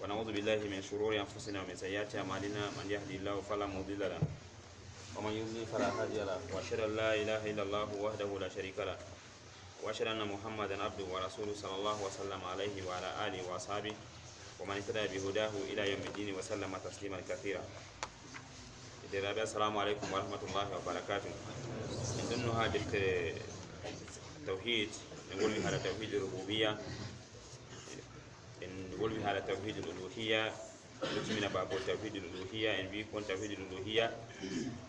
ونعوذ بالله من شرور أنفسنا ومن سيئات أعمالنا من يهدي الله فلا مضل له ومن يضلل فلا هادي له وأشهد أن لا إله إلا الله وحده لا شريك له وأشهد أن محمدا عبده ورسوله صلى الله وسلم عليه وعلى آله وأصحابه ومن اهتدى بهداه إلى يوم الدين وسلم تسليما كثيرا. السلام عليكم ورحمة الله وبركاته. من ضمن هذا التوحيد نقول هذا توحيد الربوبية، نقول هذا توحيد الألوهية، نسمي باب توحيد الألوهية، إن بيكون توحيد الألوهية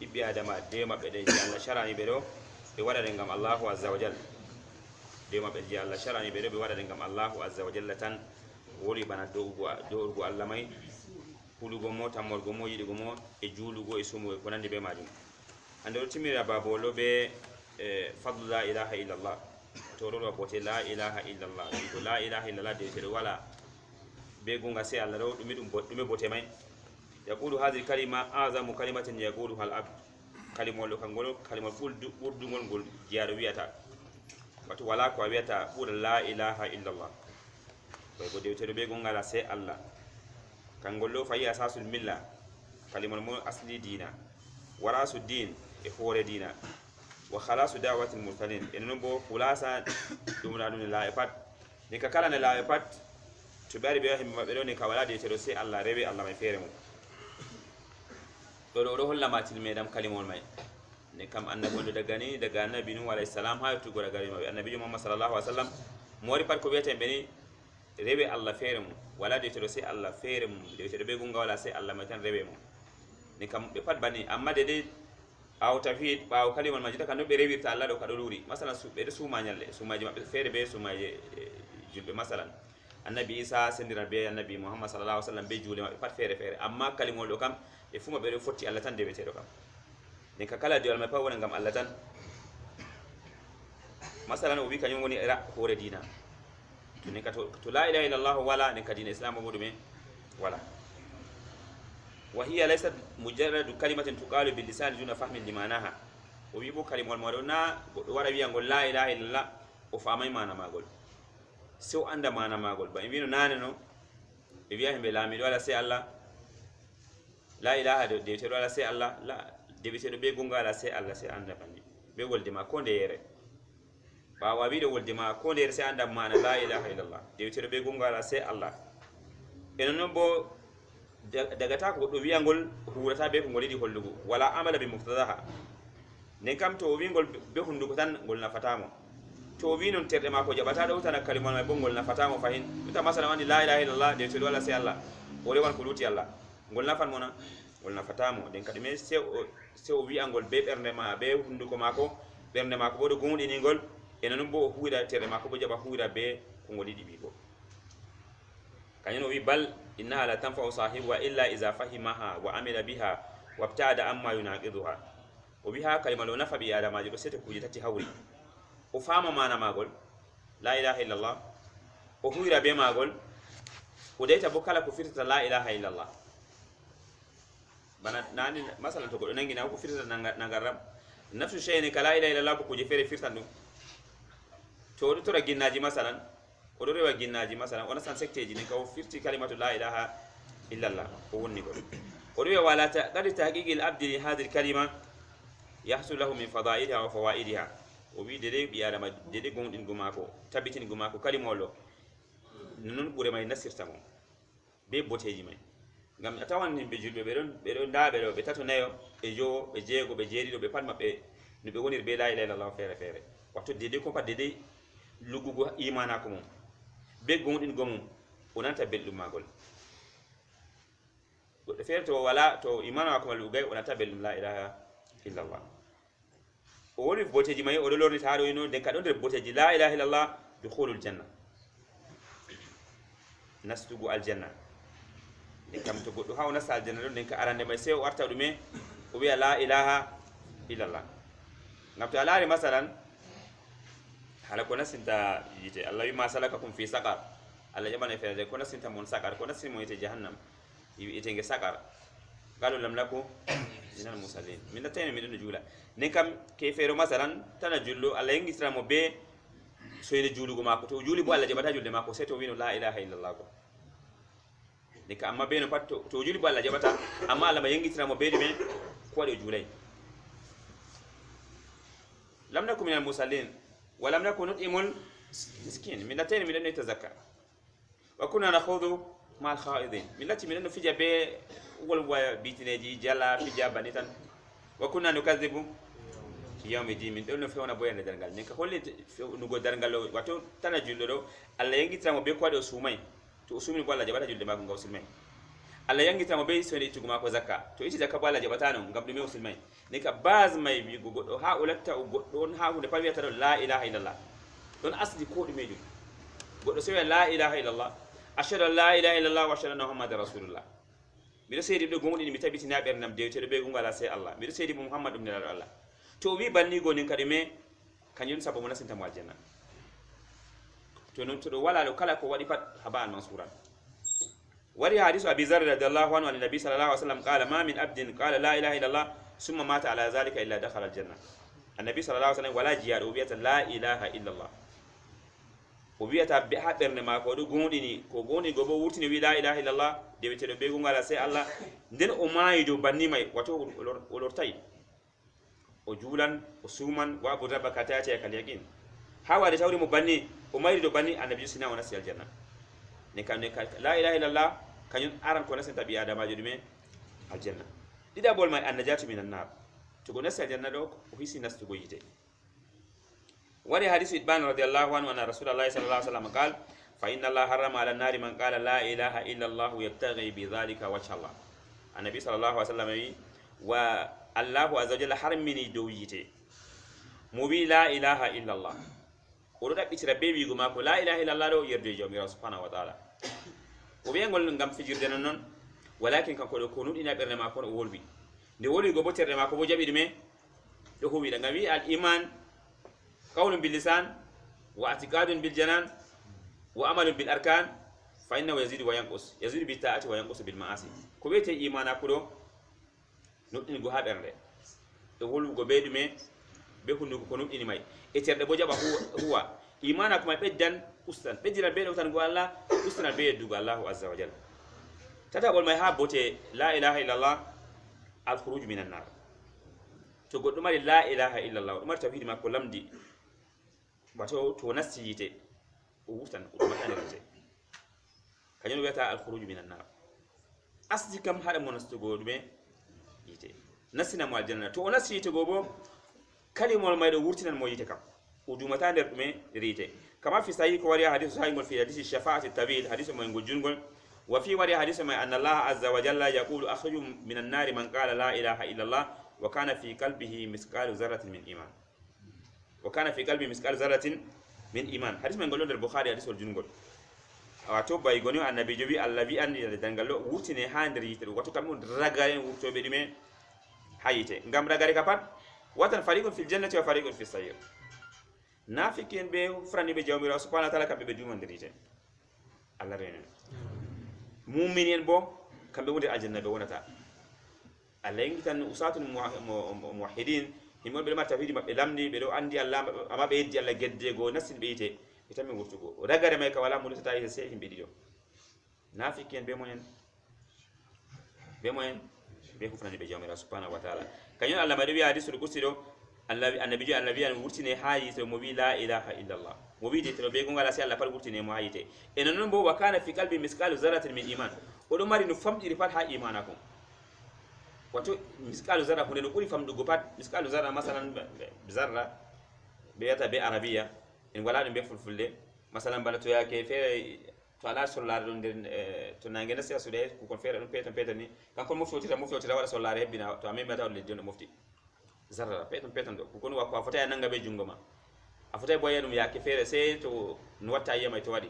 يبي هذا ما ديما بدأ الله شرعني بدو بودا دعم الله عز وجل، ديما بدأ الله شرعني بدو بودا دعم الله عز وجل تن ولي بنا دو الله ماي hulugomo tamorgomo yidigomo e julugo e sumo e konande be majum. Ande o timira babolo be fadlu la ilaha illallah, to ro bote la ilaha illallah, ko la ilaha illallah de tere wala be gonga se Allah ro dum bote may. Yaqulu hadhihi kalima azamu kalimatin yaqulu hal abd, kalimol kangol kalimol burdugol gol jiaro wiata wato wala ko wiata bur la ilaha illallah, ko de tere be gonga la se Allah kangollo fayi asasul milla kalimul mu asli dina warasu din e hore dina wa khalasu da'watil mursalin en bo khulasa dumna dun la ifat ni ka kala na la ifat to bari be himma be don ka wala de to sai Allah rebe Allah mai fere mu do holla matil medam kalimol mai ne kam annabi daga annabi nu alayhi salam ha to gora gari mai annabi Muhammad sallallahu alaihi wasallam mori pat ko bete beni rebe Allah fere mu wala de to sai Allah fere mu de to be gunga wala sai Allah mai tan rebe mu ni kam be pat bani amma de aw tafid baw kalimol majita kan be rewirta Allah do kado luri masalan su be su manyalle su maji mabbe fere be su maji julbe masalan annabi Isa sendira be annabi Muhammad sallallahu alaihi wasallam be jule mabbe pat fere amma kalimol do kam e fuma be fotti Allah tan de be tedo kam ni ka kala de wal mai pa wona ngam Allah tan masalan o wi kanyum woni era hore dina to la ilaha illallah wala ne kadina islam mudume wala wa hiya laysat mujarrad kalimatin tuqalu bil lisan duna fahmin limanaha o wibo kalimol modona goddo wara wiya ngol la ilaha illallah o famay mana magol so anda mana magol ba invino nane no be wiya hembe lami wala sai Allah la ilaha de te wala sai Allah la de be be gonga la sai Allah sai anda bandi be golde ma ko ndere ba wa bido wolde ma ko der sai anda mana la ilaha illallah de tere be gongala sai Allah enen bo daga ta ko do wiyangol huurata be ko ngolidi hollugo wala amala bi muqtadaha ne kam to wingol be hundugo tan gol na fatamo to wi non terde ma ko jabata do tan kalimol may bongol na fatamo fahin ta masala wandi la ilaha illallah de tere wala sai Allah o rewan ko luti Allah gol na fan mona gol na fatamo den kadime se o wiyangol be bernde ma be hundugo mako bernde mako bodo gumudi ni gol enen bo huida tere mako bo jaba huida be ko ngoli dibi ko kanyeno wi bal innaha la tanfa'u sahibuha illa iza fahimaha wa amila biha wabtada amma yunaqiduha o biha kalimalo nafa bi adama jibo sete kuji tati hawri o fama mana magol la ilaha illallah o huida be magol o deta bo kala ko firta la ilaha illallah bana nani masalan to go nangi na ko firta nangaram nafsu shay'in kala ilaha illallah ko je fere firta dum to do tora ginnaji masalan o do rewa ginnaji masalan ona san sekteji ne ko firti kalimatu la ilaha illallah ko wonni ko o do wala ta qad tahqiqil abdi hadhihi kalima yahsul lahu min fada'iha wa fawaidiha o wi de bi adama de gondin gumako tabitin gumako kalimolo non bure may nasirta mo be boteji may ngam atawan ni be julbe be don daabe do be tato nayo e jo be jeego be jeedi do be pat mabbe no be wonir be la ilaha illallah fere wato dede ko pa dede lugugo imana ko mum be gondin gomum onanta beldum magol goddo fere to wala to imana ko lugay onanta beldum la ilaha illallah o woni boteji may o do lorni taaro ino den ka don der boteji la ilaha illallah dukhulul janna nastugo aljanna de kam to goddo hawna sal janna don den ka arande may se o warta dume o wiya la ilaha illallah ngam to alaari masalan hala ko nasinta yite Allah ma salakakum fi saqar Allah jamane fere ko nasinta mon saqar ko nasin mo yite jahannam yite nge saqar qalu lam laku minal musallin min tayne min jula ne kam ke fere masalan tana jullo Allah ngi sira mo be so yene julugo mako to juli bo Allah jabata julde mako seto wino la ilaha illallah ko ni ka amma be no pat to juli balla jabata amma Allah ma yangitira mo be dum ko de julay lam nakum minal musallin wa lam nakun nut'imul miskin min latayn min an yatazakka wa kunna nakhudhu ma'al khaidin min lati min an fi jabe wal wa bitineji jala fi jabanitan wa kunna nukazzibu yawmi din min don fewna boyande dargal ni ka holli no go dargal wato tana jullo do Allah yangitira mo be ko de sumay to usumi ko Allah jabata julde mako ngaw silmay Allah yangitira mo be so ni tuguma ko zakka to iti zakka ko Allah jabata no ngam dum musulmay ni ka baz may bi go goddo ha ulatta goddo on ha hunde palwiata do la ilaha illallah don asdi ko dum meju goddo so la ilaha illallah ashhadu an la ilaha illallah wa ashhadu anna muhammadar rasulullah mi do seydi be gomudi mi tabiti na bernam dewte be gongal sai Allah mi do seydi muhammad ibn Allah to wi banni go nin kadime kanjum sabu mo nasinta mo aljanna to non to do wala lo kala ko wadi pat haba al mansuran wari hadisu abi zar radhiyallahu anhu an nabi sallallahu alaihi wasallam qala ma min abdin qala la ilaha illallah summa mata ala zalika illa dakhala al janna annabi sallallahu alaihi wasallam wala jiyado biyata la ilaha illallah o biyata be haberne ma ko do gondini ko goni go bo wurtini wi la ilaha illallah de wete do be gongala sai Allah den o mayido banni may wato o lortay o julan o suman wa abu rabaka ta ce kal yaqin hawa da tawri mo banni o mayri do banni annabi sina wa nasi aljanna ne kan la ilaha illallah kanyun aran ko nasen tabi adama jodume aljanna dida bol may annajatu minan nar to go nasi aljanna do o hisi nastu go yite wari hadithu ibn radiyallahu anhu anna rasulullah sallallahu alaihi wasallam qala fa inna allaha harrama ala an-nar man qala la ilaha illallah yabtaghi bi dhalika wajha allah annabi sallallahu alaihi wasallam wa Allahu azza wa jalla harmini dow yite mo wi la ilaha illallah o do dabbitira be wiigo mako la ilaha illallah do yerde jawmirawo subhanahu wa ta'ala o wiyangol ngam fijirde non walakin kanko do ko nudina berne mako o wolwi nde wolwi go boterde mako bo jabi dume do ho wi da ngawi al iman qawlun bil lisan wa i'tiqadun bil janan wa amalun bil arkan fa innahu yazidu wa yanqus yazidu bi ta'ati wa yanqus bil ma'asi ko wete imana ko do nodini go ha bernde do wolugo be dume be hundugo ko nodini may e terde bo jaba huwa imana ko may beddan ustan beddira be do tan go Allah ustana be yeddugo Allahu azza wa jalla tata bol may ha bote la ilaha illallah al khuruj minan nar to goddo mari la ilaha illallah do mari tawhid makko lamdi bato to nasiyite o ustan o makane rete kanyo weta al khuruj minan nar asdi kam hada monastugo dume yite nasina mo aljanna to onasi yite gobo kalimol maydo wurtinan mo yite kam udumata der dume rite kama fi sahih ko wari hadithu sahih fi hadith shafaa'ati tabil hadithu mo ngol jungol wa fi wari hadithu ma anna allah azza wa jalla yaqulu akhriju minan nar man qala la ilaha illa allah wa kana fi qalbihi misqalu zarratin min iman wa kana fi qalbi misqalu zarratin min iman hadith mo ngol der bukhari hadithu jungol wato bay goni annabi jobi allah bi andi dangallo wurtine ha der yite wato kam ragare wurtobe dume hayite ngam ragare ka pat watan fariqun fil jannati wa fariqun fis sayr nafikin be frani be jawmira subhanahu wa ta'ala kambe be dumandirite allah rene mu'minin bo kambe wonde aljanna be wonata allah ngitan usatul muwahhidin himol be ma tawhid mabbe lamdi be do andi allah ama be yeddi allah gedde go nasin be yite itami wurtugo ragare may ka wala mo lutata yi se himbe dido nafikin be moyen be ko frani be jawmira subhanahu wa ta'ala kanyo allah madu ya hadisul qudsi do allah annabi an wurtine hayi to mo wi la ilaha illallah mo wi de to be gonga la sai allah fal wurtine mo hayite en non bo wa kana fi qalbi misqalu zarratin min iman o do mari no famdiri pat ha imana ko wato misqalu zarra hunde no buri famdugo pat misqalu zarra masalan zarra be yata be arabiya en wala dum be fulfulde masalan bala to yake fere to ala sollare don den to nange nasiya sude ko kon fere don petan ni kanko mo fotira wala sollare hebbina to amen mata le jonno mofti zarra petan do ko kon wa ko fota nanga be jungoma a fota boye dum yake fere sai to no watta yema to wadi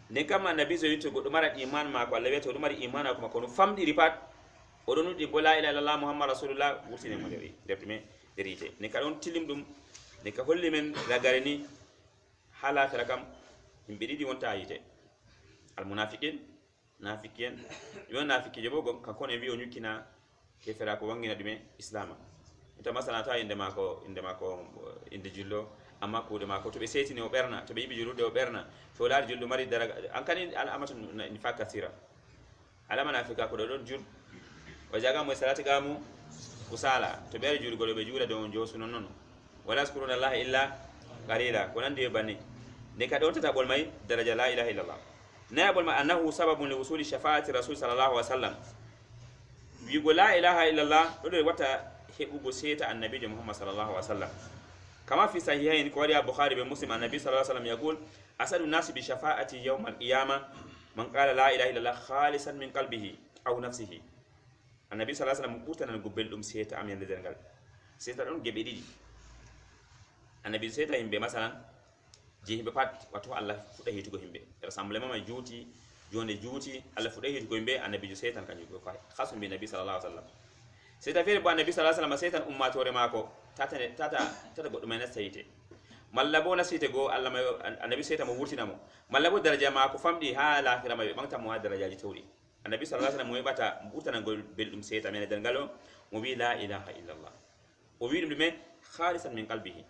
ne kam annabi zo yito goddo mara iman ma ko Allah weto do mari iman ko makko no famdiri pat o do nudi bola ila illallah muhammad rasulullah wurtine mo deri debtime derite ne ka don tilim dum ne ka holli men ragare ni hala kala kam himbe didi wonta yite al munafiqin nafiqin yo nafiqi jebo gom kan kono wi o nyukina ke fera ko wangina dume islama ita masala ta inde mako inde jullo amma ko de mako to be setini o berna to be yibi jullude o berna to laari jullu mari daraga an kani al amatu ni fakatira ala manafika ko don jur o jaga mo salati gamu kusala to be jur go be jura don jo sunon non wala zkuruna allah illa qalila ko nan de bani de ka do tata bol may daraja la ilaha illallah na bol ma annahu sababun li wusuli shafaati rasul sallallahu alaihi wasallam wi go la ilaha illallah do wata hebugo seta annabi muhammad sallallahu alaihi wasallam kama fi sahihain ko wali bukhari be muslim annabi sallallahu alaihi wasallam yaqul asadu nas bi shafaati yawm al-qiyamah man qala la ilaha illallah khalisan min qalbihi aw nafsihi annabi sallallahu alaihi wasallam kutana go beldum seta am yande dengal seta don gebe didi annabi seta himbe masalan je himbe pat wato Allah fuda hitugo himbe rassemblement ma juuti jonde juuti Allah fuda hitugo himbe annabi ju setan kanju ko khasum bi nabi sallallahu alaihi wasallam seta fere bo annabi sallallahu alaihi wasallam setan ummatore mako tata goddo men sayte mallabo na site go Allah may annabi seta mo wurtina mo mallabo daraja mako famdi ha lafira may bangta mo darajaji tawri annabi sallallahu alaihi wasallam mo bata wurtana gol beldum seta men dangalo mo wi la ilaha illallah o wi dum me khalisan min qalbihi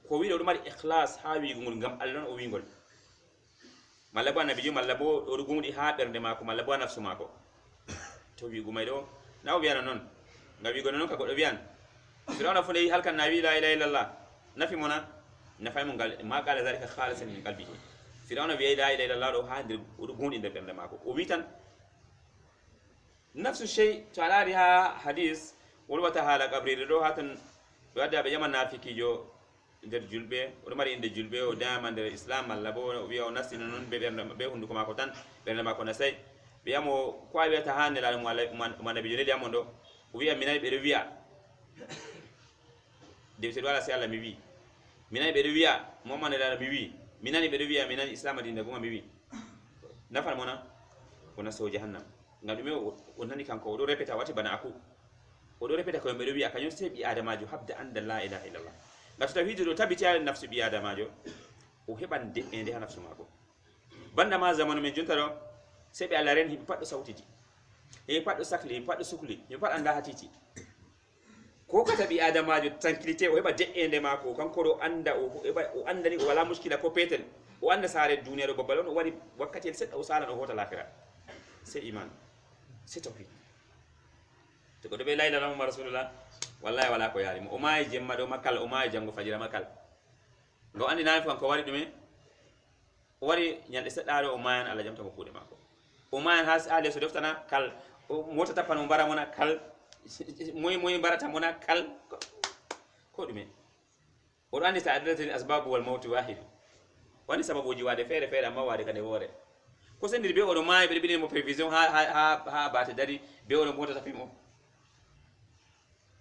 ko wi do mari ikhlas ha wi gol ngam Allah o wi gol mallabo annabi ju mallabo do gumudi ha bernde mako mallabo nafsu mako to wi gumay do na o wiana non ngawi gono non ka goddo wian firawna fulay halkan nabi la ilaha illallah nafi mona nafa mun gal ma qala zalika khalisan min qalbihi firawna wi la ilaha illallah do ha dir gundi de bernde mako o witan nafsu shay ta'alariha hadith wal wata hala qabri do hatan wada be yaman nafiki jo der julbe o mari inde julbe o dama der islam mallabo wi o nasina non be bernde be hunduko mako tan bernde mako nasay be yamo ko wi ta hanne la mo nabi joni yamondo wiya minay be wiya de se wala se Allah mi wi minay be wiya mo man la mi wi minani be wiya minani islam dinde goma mi wi nafal mona wona so jahannam ngam dum o nani kanko o do repeta wati bana aku o do repeta ko be wiya kanyo se bi adamajo habda anda la ilaha illallah ngam tawhid do tabiti al nafsu bi adamajo o heban de ende nafsu mako banda ma zamanu men juntaro se be Allah ren hi paddo sawtiti e paddo sakli paddo sukli e pad anda hatiti ko kata bi adamajo tranquillité o heba de'ende mako kanko do anda o andani o wala muskila ko petel o anda sare duniya do babalon o wari wakkati sedda o sala no hota lafira c'est iman c'est tawhid to ko do be la ilaha illallah rasulullah wallahi wala ko yari o may jemma do makal o may jango fajira makal ngo andi nan ko wari dume o wari nyande sedda do o mayan Allah jamta ko kude mako o mayan has ale so deftana kal mota tapano bara mona kal moy barata mona kal ko dume o andi ta adati asbab wal maut wahid wani sababuji wade fere fere amma wade kane wore ko sendir be o do may be be mo prevision ha bata dari be o mota tapimo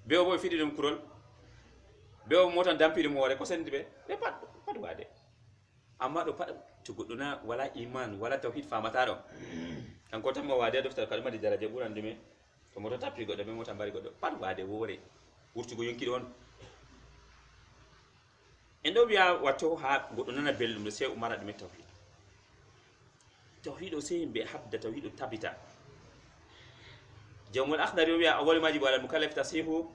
be o boy fidi dum kurol be o mota dampiri mo wore ko sendir be pat wade amma do pat to godduna wala iman wala tawhid famata do kanko tan mo wade do kalma di daraje buran dume to moto tapi goddo be mota bari goddo pat wade wore wurtugo yonki don endo biya wato ha goddo nana beldum do se umara dum tawhid o se be habda tawhid o tabita jamul akhdari biya awwal majib wala mukallaf tasihu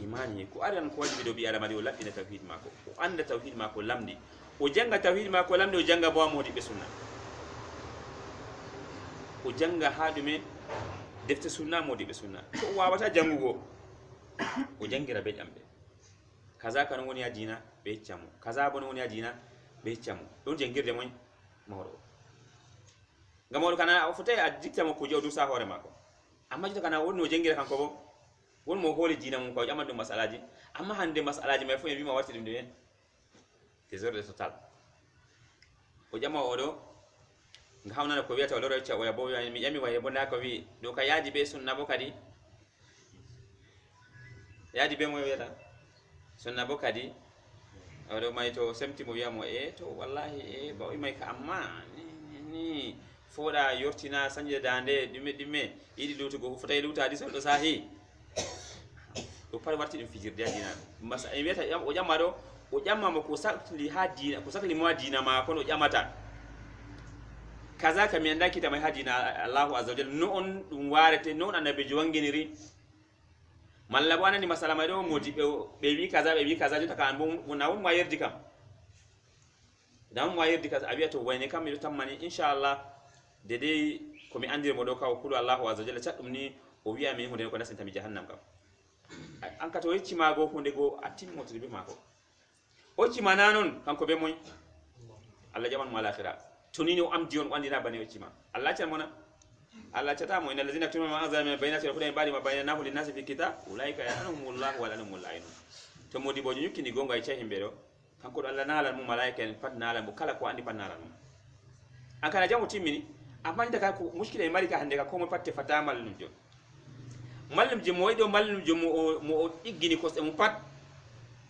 imani ko aran ko wajibi do biya adama do lafina tawhid mako o anda tawhid mako lamdi o janga tawhid mako lamdi o janga bo modi be sunna o janga hadume defte sunna modi be sunna to wawata jangugo o jangira be jambe kaza kan woni adina be chamu kaza bon woni adina be chamu don jangirde moy mawdo ngamol kana o fotai adikta mo ko jawdu sa hore mako amma jito kana wonno jangira kanko bo won mo holi dina mun ko amadu masalaji amma hande masalaji may fu en bima warti dum de désordre total o jama odo nga hawnana ko wiata loro ci waya bo mi yami waye bonda ko wi do ka yaadi be sunna bo kadi yaadi be mo wiata sunna bo kadi odo may to semti mo wiamo to wallahi ba o may ka amma ni foda yortina sanje dande dimme idi lutugo fotay lutadi so do sahi do par warti dum fijirde dina mas ay wiata o jamma do o jamma mo ko sakli hadina ko sakli mo hadina ma ko no jamata kaza kam yanda kita mai hadina Allahu azza wajalla no on dum warete non annabi jwanginiri malla bwana ni masala mai do modi be wi kaza jota kan bon na won ma yerdi kam dan mo yerdi kaza abiya to wayne kam mi tammani inshallah dede ko mi andir mo do ka kulu Allahu azza jalla chaddum ni o wi'a mi hunde ko nasenta mi jahannam kam an ka to yecci mago hunde go atimmo to be mako o ci mananon kanko be moy Allah jaman mo alakhirah tunini o am dion wandina bane o ci ma Allah tan mona Allah tata mo inal ladina tumma ma azama bainati wa khudai bari ma bainanahu lin nasi fi kitab ulaika ya'lamuhumullahu wa lahumul la'in to modi bojo nyukki ni gonga e cey himbe do kanko do Allah nalal mu malaika en pat nalal mu kala ko andi pat nalal mu an kana jamu timmini amma daga ko muskila e mari ka hande ka ko mo patte fata mallum jo mallum je mo wido mallum je mo iggini ko se mu pat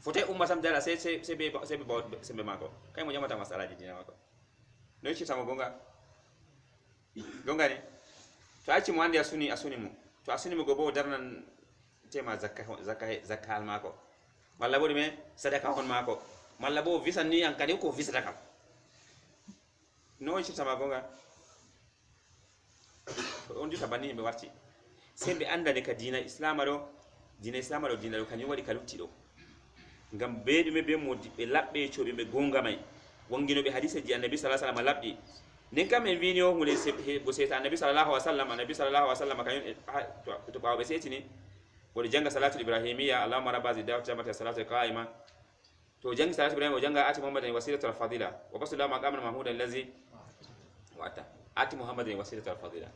fotay umma sam dala be mako kay mo jamata masalaji dina mako no ci sama gonga ni to acci mo andi asuni mo to asuni mo go bo darnan tema zakka al mako walla bo me sadaka hon mako malla bo visan ni an kadi ko visata kam no ci sama gonga on di tabani be warti sembe andane ka dina islam do dina do kanyum wadi kalutti do ngam beedume be modi be labbe ciobe be gonga may wongino be hadise ji annabi sallallahu alaihi wasallam labbi nen kam en vini o hunde bo seta annabi sallallahu alaihi wasallam kanyum to bawo be setini wodi janga salatu ibrahimiyya allahumma rabbazi da'wat jama'at salatu qa'ima to jangi salatu ibrahim o janga ati muhammadin wasilatul fadila wa basula maqaman mahmudan allazi wata ati muhammadin wasilatul fadila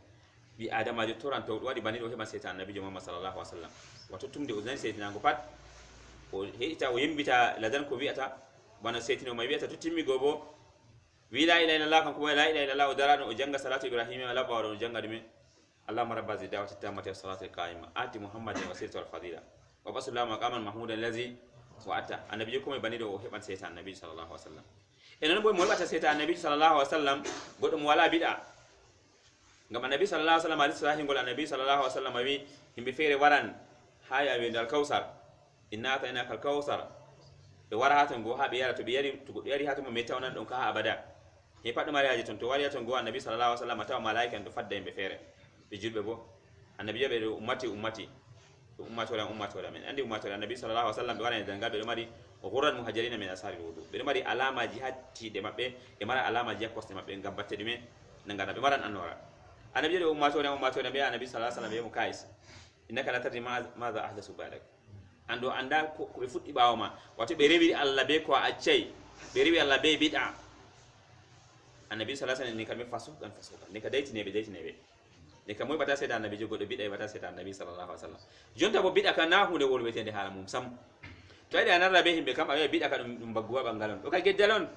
bi adama jo toranto wadi bani do heba seta annabi muhammad sallallahu alaihi wasallam wato tumde o zan setina go pat o heita o yembita ladan ko wi'ata bana setino may wi'ata to timmi gobo wi la ilaha illallah kan ko la ilaha illallah o darano o janga salatu ibrahim ala bawo o janga dum allahumma rabbazi da'wati tammati salatu qa'ima ati muhammadin wasilatu al fadila wa basallama maqaman mahmudan allazi wa ata annabi ko may bani do o heban seta annabi sallallahu alaihi wasallam enen boy mo hebata seta annabi sallallahu alaihi wasallam godum wala bid'a ngam annabi sallallahu alaihi wasallam hadith sahih ngol annabi sallallahu alaihi wasallam wi himbe fere waran haya be dal kausar inna atayna kal kausar be wara haton go ha be yara to be yari to go yari haton mo meta onan don ka abada he paddo mari haji ton to wari haton go annabi sallallahu alaihi wasallam taw malaika en do fadda be fere be julbe bo annabi be do ummati men andi ummati annabi sallallahu alaihi wasallam be wara danga be mari o qur'an muhajirin min ashabi wudu be mari alama jihati de mabbe e mara alama jihakoste mabbe ngam batte dume nangana be maran anwara annabi de ummati be annabi sallallahu alaihi wasallam be mukais innaka la tadri ma za ahdathu ba'dak ando anda ko be fuddi bawma wato be rewi Allah be ko accay be rewi Allah be bid'a annabi sallallahu alaihi wasallam ni kambe fasukan ni ka daitine be ni kam moy bata seda annabi jogo do bid'a bata seda annabi sallallahu alaihi wasallam jonta bo bid'a kan na hunde wolbe tende hala mum sam to ida nan rabe himbe kam ayi bid'a kan dum bagguwa bangalon do ka geddalon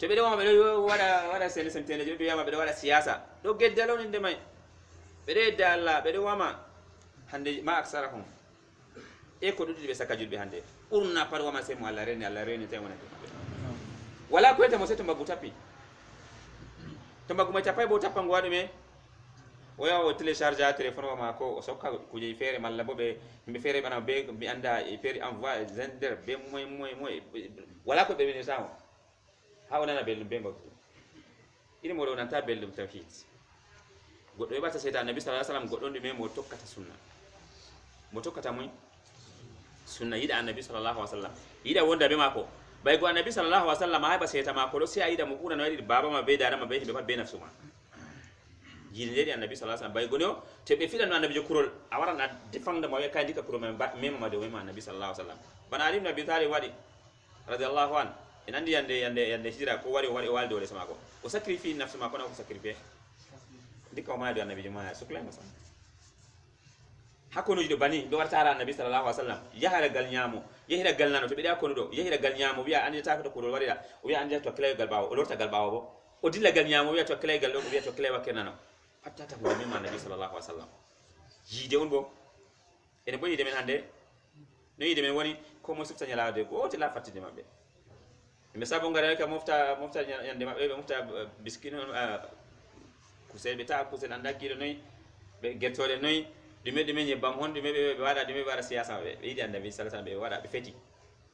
to be do be wada sen tende be yama be wada siyasa do geddalon inde may be de dalla be do wama hande ma aksarahum e ko dudi be saka julbe hande urna par wama sey mo Allah reni tay wona wala ko ete mo seto mbagu tapi to mbagu ma tapay bo tappa ngwado me waya o télécharger téléphone wama ko o sokka ko jeyi fere malla bo be himbe fere bana be mi anda e fere envoyer zender be moy wala ko be ni sawo ha wona na belum be mbagu ini mo do nanta belum tawhid goddo e bata seyta annabi sallallahu alaihi wasallam goddo ndi me mo tokkata sunna mo tokkata muy sunna yida annabi sallallahu alaihi wasallam yida wonda be mako bay go annabi sallallahu alaihi wasallam hay ba seyta mako do sai ayida mo kuna no yidi baba ma be dara ma be be pat be nafsuma jinde annabi sallallahu alaihi wasallam bay go no te be fidan annabi jo kurol awara na defanda mo we kay dika pro me ma de we ma annabi sallallahu alaihi wasallam bana ali ibn abi talib wadi radiyallahu an en andi yande hijra ko wari walde wala sama ko o sacrifice nafsu ma ko na ko sacrifice dika ma do annabi jo ma sukla ma hakono jido bani do wartara annabi sallallahu alaihi wasallam yahara gal nyamo yahira gal nano to be da kono do yahira gal nyamo biya andi ta ko do warida o biya andi to klay gal bawo o lorta gal bawo bo o dilla gal nyamo biya to klay gal do biya to klay wakenano fattata ko mi annabi sallallahu alaihi wasallam jide on bo ene boyi de men hande no yide men woni ko mo sufta nyalaade ko o tila fattide mabbe me sabo ngara ka mofta yande mabbe be mofta biskino kusel be ta kusel anda kido noy be gettode noy dume nyebam hon dume be wada dume bara siyasa be yidi annabi sallallahu alaihi wasallam be wada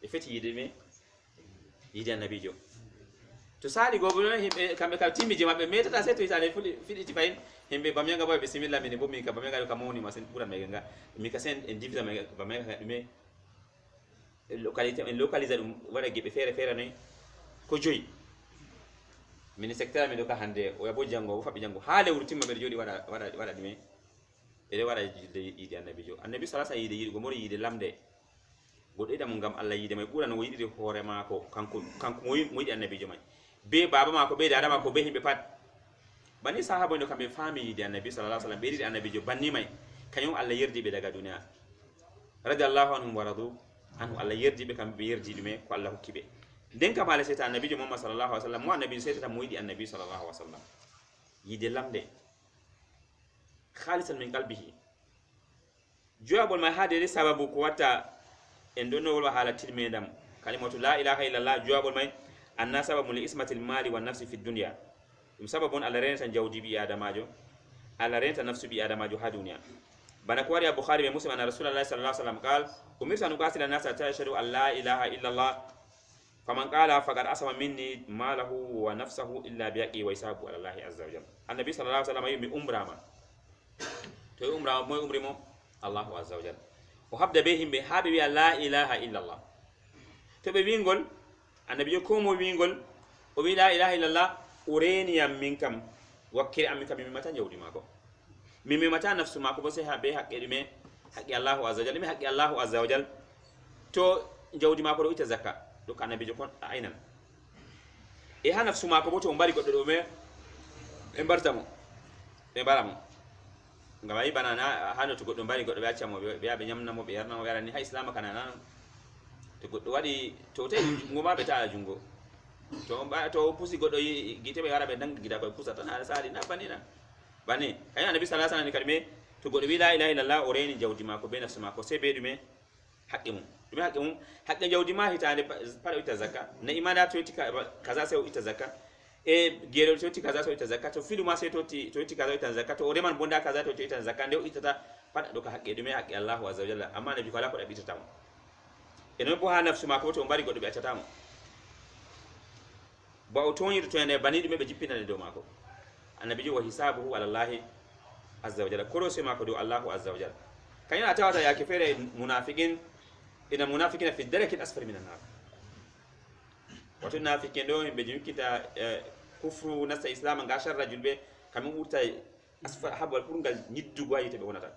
be feti yidi me yidi annabi jo to sali go bono himbe kambe ka timmi je mabbe metata seto itale fidi tifain himbe bamyanga boy bismillah min bo mi ka bamyanga ka moni masen pura mega mi ka sen en divisa mega bamyanga dume localité dum wada gebe fere noy ko joyi min secteur mi do ka hande o yabo jango o fabi jango haale wurtima be jodi wada dime ede wada yidi annabijo annabi sallallahu alaihi wasallam yidi go mori yidi lamde goddo ida mo ngam Allah yidi may ɓura no yidi hoore maako kanko mo yidi annabijo may be baba maako be dada maako be himbe pat bani sahaba no kambe fami yidi annabi sallallahu alaihi wasallam be yidi annabijo banni may kanyum Allah yerdi be daga duniya radiyallahu anhum wa radu anhu Allah yerdi be kambe yerdi dume ko Allah hokkibe den kam ala seta annabijo Muhammad sallallahu alaihi wasallam mo annabi seta mo yidi annabi sallallahu alaihi wasallam yidi lamde khalisan min qalbihi jawabul ma hadiri sababu ko wata en donno wala hala tilmedam kalimatu la ilaha illallah jawabul may anna sababu li ismatil mali wan nafsi fi dunya dum sababun ala renta jawdi bi adamajo ala renta nafsu bi adamajo ha dunya bana ko wari bukhari be muslim anna rasulullah sallallahu alaihi wasallam qala umirtu an uqatila an-nasa ta yashhadu an la ilaha illallah faman qala faqad asama minni malahu wa nafsuhu illa biaqi wa hisabu ala allah azza wa jalla annabi sallallahu alaihi wasallam yimi umrama to umrama moy umrimo allah azza wa jalla o habda be himbe habe wi la ilaha illallah to be wingol annabi ko mo wingol o wi la ilaha illallah ureni yam minkam wakkil am minkam mi mata jawdi mako mi mata nafsu mako bo se habe haqqe dume haqqi allah azza wa jalla mi haqqi allah azza wa jalla to jawdi mako do ita zakka do annabi jo kon aynan e ha nafsu mako bo to mbari goddo do me e bartamo e baramo ngam banana hano to goddo mbari goddo be accamo be yabe nyamna mo be yarna mo yarani ha islam kana nan to goddo wadi to tay ngoma be ta jungo to pusi goddo gite be yarabe dang gida ko pusa tan ala sali na banina bani kay annabi sallallahu alaihi wasallam kalme to goddo wi la ilaha illallah o reni jawdi mako be nafsu mako se be dume haqqi mum haqqi jawdi ma hitande para ita zakka na imana to ita kaza sai ita zakka e gero to ita kaza so ita zakka to filu ma sai to ita kaza ita zakka to reman bonda kaza to ita zakka nde ita ta pada do ka haqqi dume haqqi Allah azza wa jalla amma nabi kala ko da bitata mo eno bo ha nafsu mako to mbari goddo be atata mo ba o tonyir to ene bani dume be jippina do mako annabi jo wa hisabuhu ala Allah azza wa jalla koro se mako do Allah azza wa jalla kanyana tawata yake fere munafiqin ina munafiqina fi darakil asfali minan nar wato nafiqin do be jukita kufru nasta islam ga sharra julbe kamin urta asfal habal purgal niddu gwayite be wonata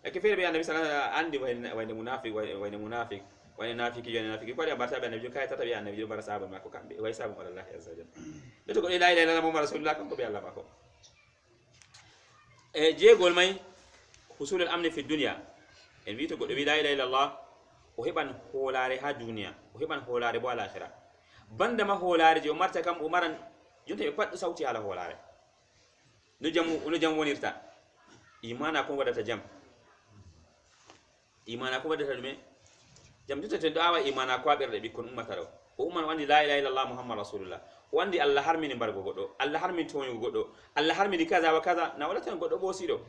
yake fere be annabi sallallahu alaihi wasallam andi wayne munafiq wayne munafiq wayne nafiki joni nafiki ko ya bata be annabi kay tata be annabi do bara sahaba mako kambe way sahaba Allah azza wa jalla beto ko la ilaha illallah muhammad rasulullah kam ko be Allah mako e jeegol may husul al amn fi dunya en wi to goddo wi la ilaha illallah o heban holare ha duniya o heban holare bo al-akhirah banda ma holare je o marta kam o maran jonta be paddo sauti ala holare no jam wonirta imana ko wadata jam imana ko wadata dume jam jotta to dawa imana ko berde bikkon ummata do o umman wandi la ilaha illallah muhammad rasulullah wandi Allah harmini bargo goddo Allah harmini toñugo goddo Allah harmini kaza wa kaza na wala tan goddo bosido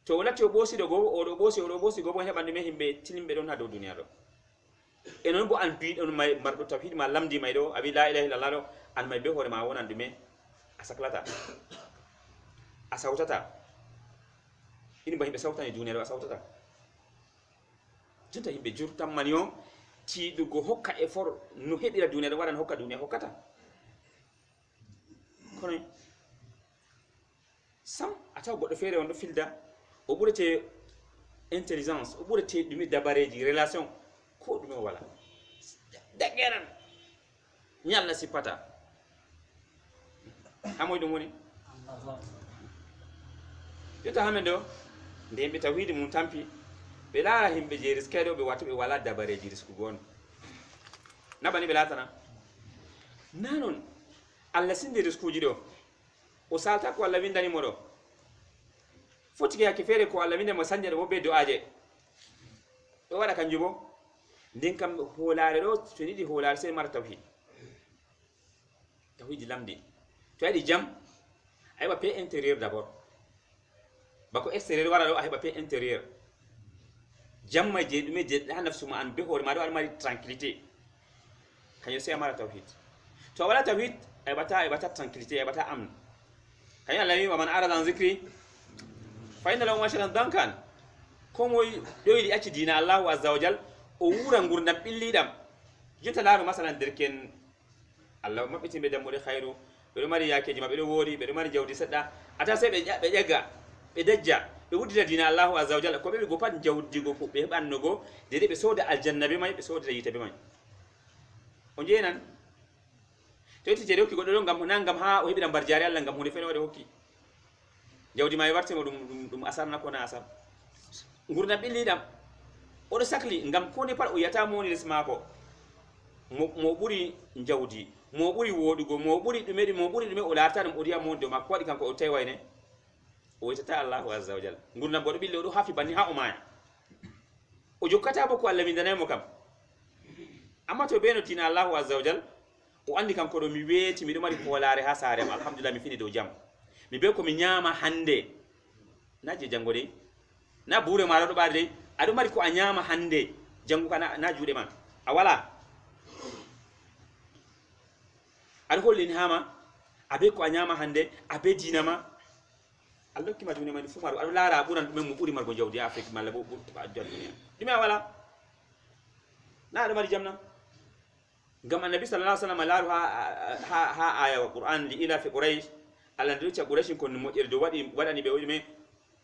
to wala to bosido go o do bosi go bo hebande me himbe tilimbe don ha do duniya do e non bo an bi don may mardo tawhid ma lamdi may do abi la ilaha illallah do an may be hore ma wonan dume asaklata asawtata ini ba himbe sawtani duniya do asawtata jinta himbe jurtam maniyo ti dugo hokka effort no hedira duniya do waran hokka duniya hokkata kono sam ata goddo fere on do filda o ɓurete intelligence o ɓurete ɗumi dabareji relation ko ɗume wala dageran ñalla sippata hamoy ɗum woni jotta hamen ɗo nde yimɓe tawhidi mum tampi ɓe laara himɓe je riske ɗo ɓe watta ɓe wala dabareji riskugo on nabani ɓe latana na noon Allah sindi riskuji ɗo o salta ko Allah windanimo ɗo fotike yake fere ko Allah winde mo sanjade bo be do'aje do wada kanjum bo ndin kam holare do to nidi holare sai mar tawhid lamdi to yadi jam ay ba pe intérieur d'abord bako extérieur wara do ay ba pe intérieur jam ma je dume je da nafsu ma an be hore ma do mari tranquillité kanyo sai mar tawhid to wala tawhid ay bata tranquillité ay bata amn kanyo Allah wi wa man arada an zikri fa inna lahu mashran dankan komo doyidi acci dina Allah azza wa jal o wura ngurdam billidam jota laaru masalan derken Allah maɓɓiti ɓe dammuɗe khairu ɓeɗo mari yakeji ma ɓeɗo woori ɓeɗo mari jawdi seɗɗa ata sai ɓe ƴegga ɓe dajja ɓe wuddita dina Allahu azza wa jalla ko ɓe go pat jawdigo ɓe heɓannogo dede ɓe sooda aljanna be may ɓe soodata yite be may o jeenan to yetti ceede hokki goɗɗo ɗo ngam nan ngam ha o heɓira mbar jaari Allah ngam hunde fene waɗe hokki jawdi ma e wartimo ɗum asar na kona asar gurdam ɓilliɗam oɗo sakli ngam kone pat o yiyata mo woni les maako mo ɓuri jawdi mo ɓuri woɗugo mo ɓuri ɗume o larta ɗum o wiya mo wonde ma ko waɗi kanko o tewayne o yitata Allahu azza wa jalla gurdam boɗo ɓilli oɗo hafi banni ha o maya o jokkata bo ko Allah windanaymo kam amma to ɓeno tina Allahu azza wa jalla o andi kanko ɗo mi weeti miɗo mari hoolare ha saare am alhamdulillah mi fini dow jam mi be ko mi ñaama hande na je jango dey na buure ma ɗo ɓaade dey aɗo mari ko a ñaama hande jango ka na juuɗe ma a wala aɗa hollini hama abe ko a ñaama hande abe diina ma Allah hokkima duniya mani fu maɗo aɗo laara a ɓuran ɗumen mo ɓuri margo jawdi Afrique malla bo ɓurtuɓa addu'a duniya ɗume a wala na aɗa mari jam na ngam annabi sallallahu alaihi wasallam laaru ha aya wa qur'an li ila fi quraish Allah ndu ca quraish kon moƴƴere do waɗani ɓe woni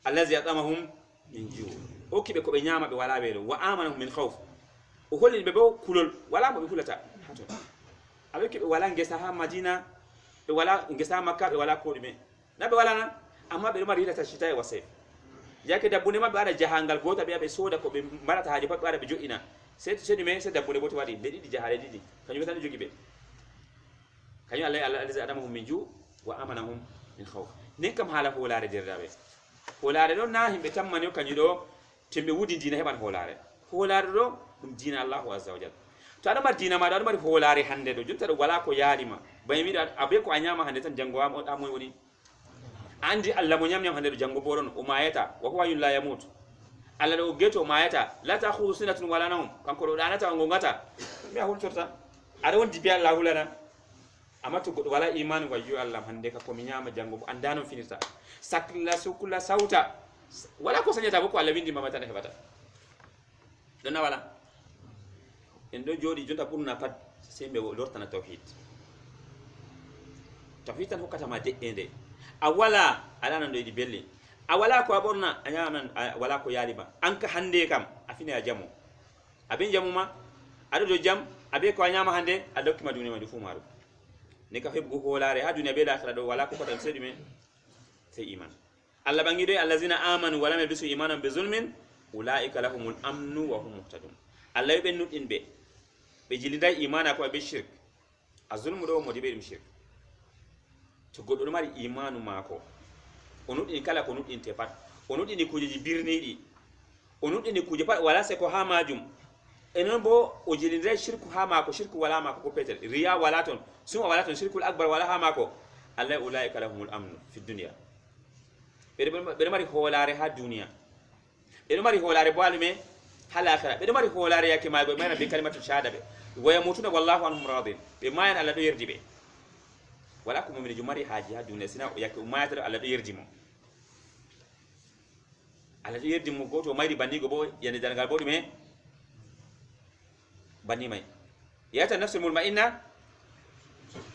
allazi atamahum min ju hokki ɓe ko ɓe ñaama ɓe wala weelo wa amanahum min khawf o hollini ɓe bo kulol wala mo ɓe hulata haton aɓe hokki ɓe wala ngesa ha madina ɓe wala ngesa ha makka ɓe wala ko ɗume na ɓe wala na amma ɓe ɗo mari hilata chita e wasef yake dabbunde maɓɓe waɗa jahangal gota ɓe ɓe sooda ko ɓe mbarata haaji pat ɓe waɗa ɓe joƴina se ɗume se dabbunde bo to waɗi ɓe ɗiɗi jahale ɗiɗi kañum tan jogi ɓe kañum Allah allazi adamahum min ju wa amanahum min khawf nden kam haala hoolare derdaɓe hoolare ɗo na himɓe tammani o kañum ɗo timɓe wudi dina heɓan hoolare hoolare ɗo ɗum dina Allahu azza wa jalla to aɗa mari dina maɗo aɗa mari hoolare hande ɗo jonta ɗo wala ko yaarima bayi mbiɗa abe ko a ñama hande tan janggo amoy woni andi Allah mo ñam hande ɗo janggo bo ɗon o mayata wa huwa hayyun la yamut Allah ɗo geto o mayata la ta'khudhu sinatun wala nawm kanko ɗo ɗanata o ngongata mi a hultorta aɗa wondi be Allah hulana amma to goɗɗo wala imanu wayyo Allah hande ka komi ñama janggo bo anda non finirta sakla sukula sauta wala ko sañata bo ko Allah windi mama tan heɓata ɗon na wala en ɗo jooɗi jonta ɓurna pat sembe lortana tawhid tawhid tan hokkatama de'ende a wala ala nan ɗo yiɗi belli a wala ko a ɓorna a ñaman wala ko yaalima an ka hande kam a fini a jamu aɓe jamu ma aɗo do jam aɓe ko a ñama hande a dokkima duniya ma ɗi fuu maɗum ni ka heɓgo hoolare ha duniya ɓe lakira ɗo wala ko koɗam sey ɗumen sey iman Allah ɓangi ɗo allazina amanu walam yalbisu imanan be zulmin ulaika lahumul amnu wa hum muhtadun Allah yo ɓen nuɗɗin ɓe jiliday imana ko ɓe shirk a zulmu ɗo modi ɓe ɗum shirk to goɗɗo ɗo mari imanu maako o nuɗɗini kala ko nuɗɗinte pat o nuɗɗini kujeji birniɗi o nuɗɗini kuje pat wala se ko ha majum e non bo o jilidiray shirku ha maako shirku wala maako ko petel riya wala ton suma wala ton shirkul akbar wala ha maako Allah ulaika lahumul amnu fi dunya ɓeɗo mari hoolare ha duniya ɓeɗo mari hoolare bo alume ha l'akhira ɓeɗo mari hoolare yake maago ɓe mayna be kalimatu shahada ɓe wayamutuna wallahu anhum radin ɓe mayan Allah ɗo yerdi ɓe wala ko mu'minijo mari haaji ha duniya sina yake mayata ɗo Allah ɗo yerdi mo Allah ɗo yerdi mo goto o mayri bannigo bo yande jangal bo ɗume banni may yata nafsul mutma'inna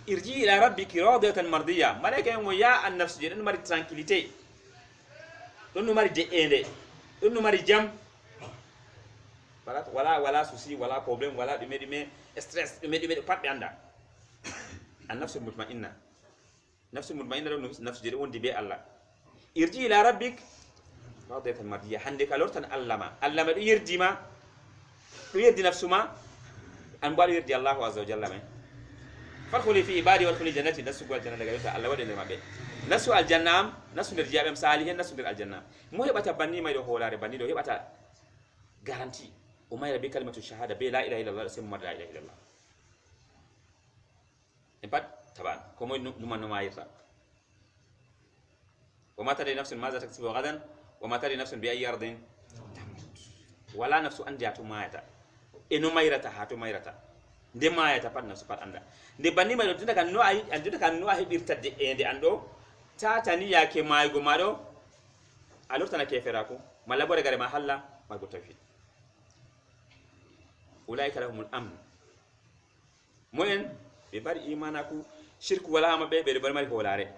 irji ila rabbiki radiyatan mardiya malaika en mo ya an nafsu je ɗon mari tranquillité ɗon no mari de'ende ɗon no mari jam wala souci wala problème wala ɗume stress ɗume pat ɓe anda an nafsul mutma'inna ɗo nafsu je ɗo wondi be Allah irji ila rabbik radiyatan mardiya hande ka lortan Allah ma ɗo yerdima ɗo yerdi nafsu ma an baɗo yerdi Allahu azza wa jalla mai fadkhuli fi ibadi wadkhuli jannati nasu gol janna daga yota Allah waɗi nder maɓɓe nasu aljanna am nasu nder jiyaɓe am salihen nasu nder aljanna mo heɓata banni may ɗo hoolare banni ɗo heɓata garanti o mayra be kalimatu shahada be la ilaha illallah sai mo la ilaha illallah en pat taban ko moy numan no mayirta wa ma tadri nafsun maza taksibu gadan wa ma tadri nafsun bi ayyi ardin tamut wala nafsu andi ato mayata eno mayrata ha to mayrata nde mayata pat nafsu pat anda nde banni may ɗo tunda kan no a heɓirta de'ende an ɗo tatani yake maygo maɗo a lortana keferaku malla bo regare ma halla margo tawhid ulaika lahumul amn moyen be bari imana ku shirku wala ma be bari mari holare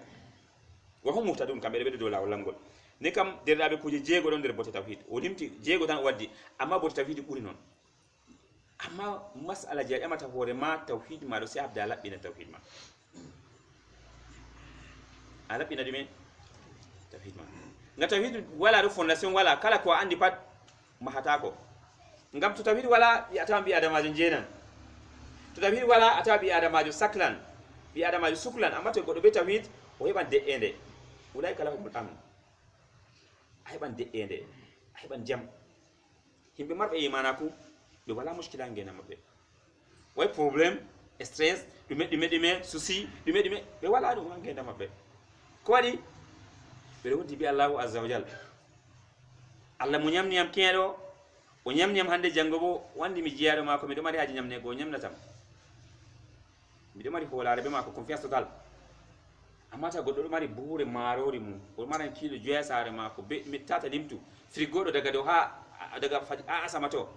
wa hum muhtadun kambe be do lawol langol ni kam derdabe kuje jeego don der bote tawhid o limti jeego tan waddi amma bote tawhid buri non amma mas'ala je amata hore ma tawhid ma do si abda labbina tawhid ma alabbina dime tawhid ma nga tawhid wala do fondation wala kala ko andi pat mahata ko ngam to tawhid wala bi atam bi adamajo jenan to tawhid wala ata bi adamajo saklan bi adamajo suklan amma to godo be tawhid o heban de ende ulai kala ko am heban de ende heban jam himbe marbe imana ku be wala mushkila ngena mabbe way problem stress dume souci dume be wala do ngena mabbe ko wadi be wodi bi Allah azza wa jalla Allah mu nyamni am kedo o nyamni am hande jango bo wandi mi jiyaado mako mi do mari haji nyamne go nyamna tam mi do mari holare be mako confiance total amma ta goddo do mari buure marori mu o maran kilo joya sare mako be mi tata limtu frigo do daga do ha daga faji asamato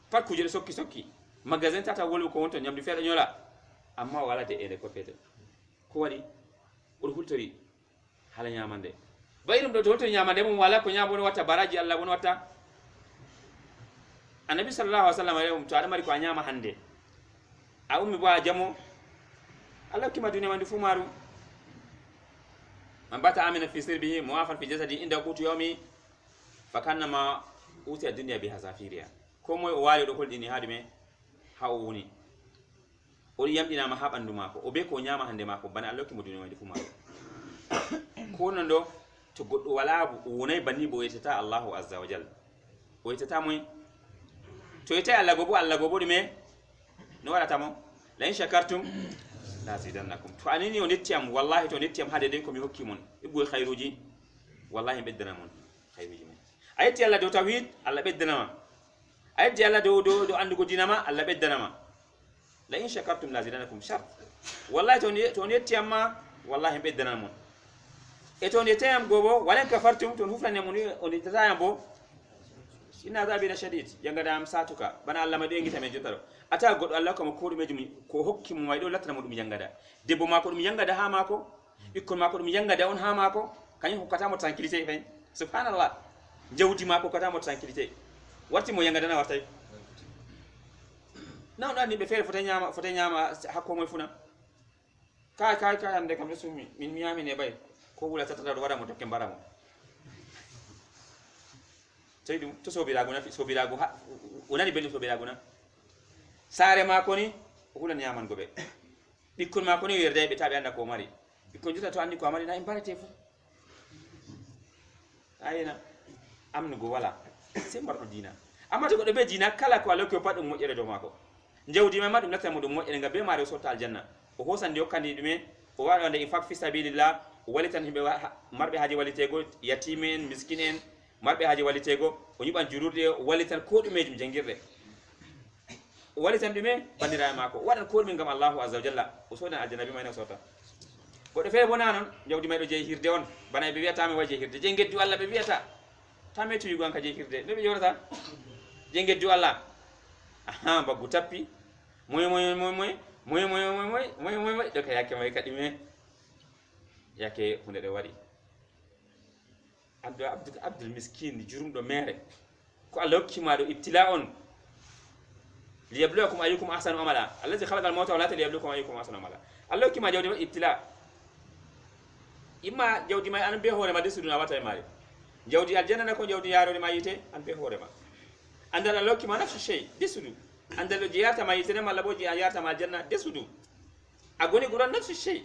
pat kujere sokki magasin tata wolwo ko wonto nyamdi feeda nyola amma wala de ene ko fete ko wadi o hultori hala nyamande bayrum do to nyamande mum wala ko nyamo no watta baraji Allah won watta annabi sallallahu alaihi wasallam to adamari ko nyama hande a ummi ba jamo Allah kima duniya mandi fumaru man bata amina fi sirbihi muwafan fi jasadi inda qutu yawmi fakannama uti dunya bi hazafiriya ko moy o wali do koldini hadume hawuni o yamdina ma ha bandu mako o be ko nyama hande mako bana Allah kima duniya mandi fumaru ko non do to goddo wala wonay banni bo yetata Allahu azza wa jalla o yetata moy to yete Allah gobo dume no wala tamo la in shakartum la zidannakum to anini on nettiam wallahi to nettiam hade den ko mi hokki mon ibul khairuji wallahi beddana mon khairuji mon ayati Allah do tawhid Allah beddana ma ayati Allah do andu ko dinama Allah beddana ma la in shakartum la zidannakum shart wallahi to nettiam ma wallahi beddana mon e to nettiam gobo wala kafartum to huflane mon on nettiam bo ina zabi na shadid yanga da am satuka bana Allah ma do ngita me jotaro ata goddo Allah ko ko dum ko hokki mo maydo latana mo dum yangada debbo mako dum yangada ha mako ikkon mako dum yangada on ha mako kany hokkata mo tranquillité fen subhanallah jawdi mako kata mo tranquillité warti mo yangada na wartay non andi be fere fota nyama hakko moy funa kay ande kam sumi min miyami ne bay ko wula tata do wada mo tokke baramo taydum to sobirago na sobirago onani belli sobirago na sare mako ni hulan yaman gobe bikkon mako ni werde be tabe anda ko mari bikkon juta to andi ko mari na imbarate fu ayina amnu go wala se mardo dina amma to goddo be dina kala ko aloko padum mojjere do mako jawdi ma madum latta mudum mojjere ngabe mari so ta aljanna o hosande yokkandi dume o wala wonde infaq fi sabilillah o walitan himbe marbe haji walitego yatimen miskinen marbe haji walitego o yuban jururde walitan ko dumejum jangirde walitan dume bandira mako wadan ko min gam Allahu azza wa jalla o sodan aljannabi mayna sota goddo fere bona non jawdi maydo jeyi hirde on bana be wiata me waje hirde jengeddu Allah be wiata tametu yugo an ka jeyi hirde be jorata jengeddu Allah aha bagu tappi moy do ka yake may kadime yake hunde de wadi abdul miskin jurumdo mere ko Allah hokkima do ibtila on liyabluwakum ayyukum ahsanu amala allazi khalaqal mauta wal hayata liyabluwakum ayyukum ahsanu amala Allah hokkima jawdi ibtila imma jawdi may an be hore ma desuduna wata e mari jawdi aljanna ko jawdi yarore ma yite an be hore ma andal Allah hokkima nafsu shay desudu andal jiyata ma yite ma laboji ayata ma aljanna desudu agoni guran nafsu shay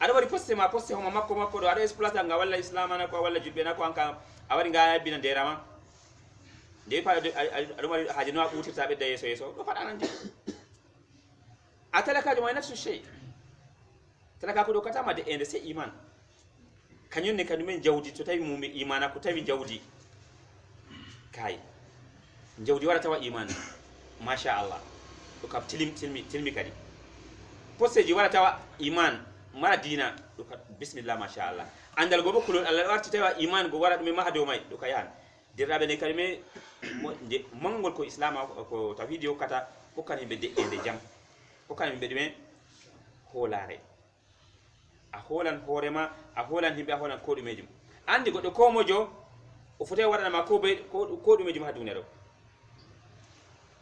ada wari poste homa makko do ada exploiter nga walla islamana ko walla jubbe na ko anka awari nga bina derama de pa ada wari haji no abutirta be dayeso do fada nan atala ka do may nafsu shay talaka ko do kata ma de ende se iman kanyun ne kanumen jawdi to tawi mumi imana ko tawi jawdi kai jawdi wara tawa iman masha Allah do kap tilmi kadi poste ji wara tawa iman mara dina do ka bismillah masha Allah andal go bokulol Allah warti tawa iman go wara dum mahado may do kayan dirabe ne kalme mangol ko islam ko tawhid yo kata ko kan be de ende jam ko kan be de holare a holan horema a holan himbe a holan ko dumejum andi goddo ko mojo o fote wadana ma ko dumejum ha duniya do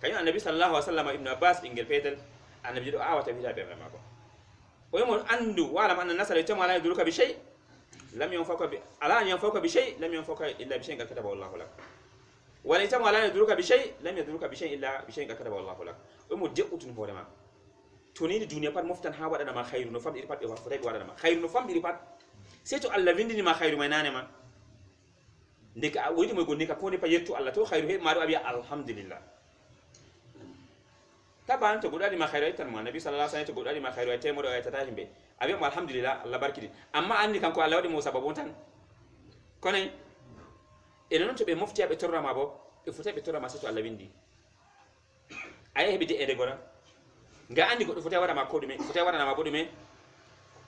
kañum annabi sallallahu alaihi wasallam ibnu abbas bingel petel annabi do awata wiida be mako o yimo andu wala man nasala tama la yadruka bi shay lam yanfaka bi ala yanfaka bi shay lam yanfaka illa bi shay'in kataba wallahu lak wala tama la yadruka bi shay lam yadruka bi shay'in illa bi shay'in kataba wallahu lak o mo de'utun horema to ni duniya pat moftan ha wadana ma khairu no famdi pat e fotay wadana ma khairu no famdi pat se to Allah vindini ma khairu may nane ma ndeka wodi moy gonni ka ko ne pa yettu Allah to khairu he ma do abi alhamdulillah taban to godadi ma khairu tan ma nabi sallallahu alaihi wasallam to godadi ma khairu ay temodo ay tata himbe abi alhamdulillah Allah barkidi amma andi kanko Allah wadi mo sababu tan konen e non to be mofti abe torra ma bo e fotay be torra ma se to Allah vindi ay hebi de ede gona nga andi goddo fotay wada ma ko dume fotay wada ma bodume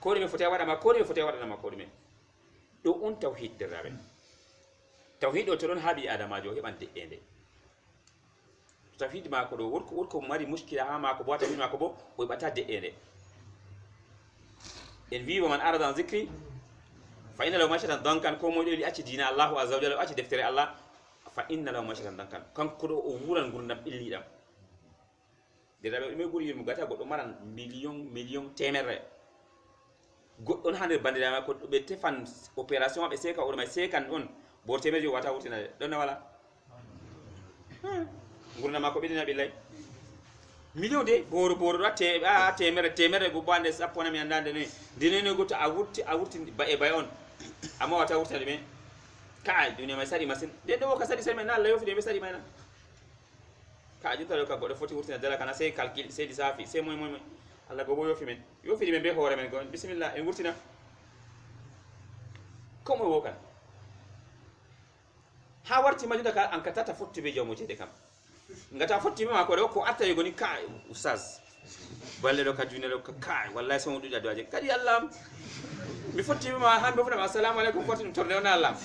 ko dume fotay wada ma ko dume fotay wada ma ko dume do on tawhid derabe tawhid o to don habi adamajo heban de ende tawhid ma ko do wurko mari mushkila ha ma ko bo tawhid ma ko bo o bata de ende en vivo man arada an zikri fa inna law mashatan dankan ko mo li acci dina Allah azza wa jalla acci deftere Allah fa inna law mashatan dankan kan ko do o wuran gurdam billi dam derabe me guri mu gata goddo maran million temerre goddon hande bandira ko be tefan opération be seka o ma sekan on bo temerje wata wutina don wala ngurna mako bidina billahi million de boro ratte temerre go bande sapona mi andande ne dinene goto a wurti ba e bay on amma wata wurtina de me ka duniya mai sari masin de do ka sari sai mai na Allah yofi de me sari mai na ka junta ka goddo foti wurtina dala kana sai calcul sai disafi sai moy Allah go bo yofi men yofi men be hore men gon bismillah en wurtina komo wokan ha warti majunda ka an katata fotti be jamu de kam ngata fotti ma ko do ko atta yego ni ka ustaz balle do ka june do ka kai wallahi so duja do aje kadi Allah mi fotti ma hambe funa assalamu alaikum fotti torde on Allah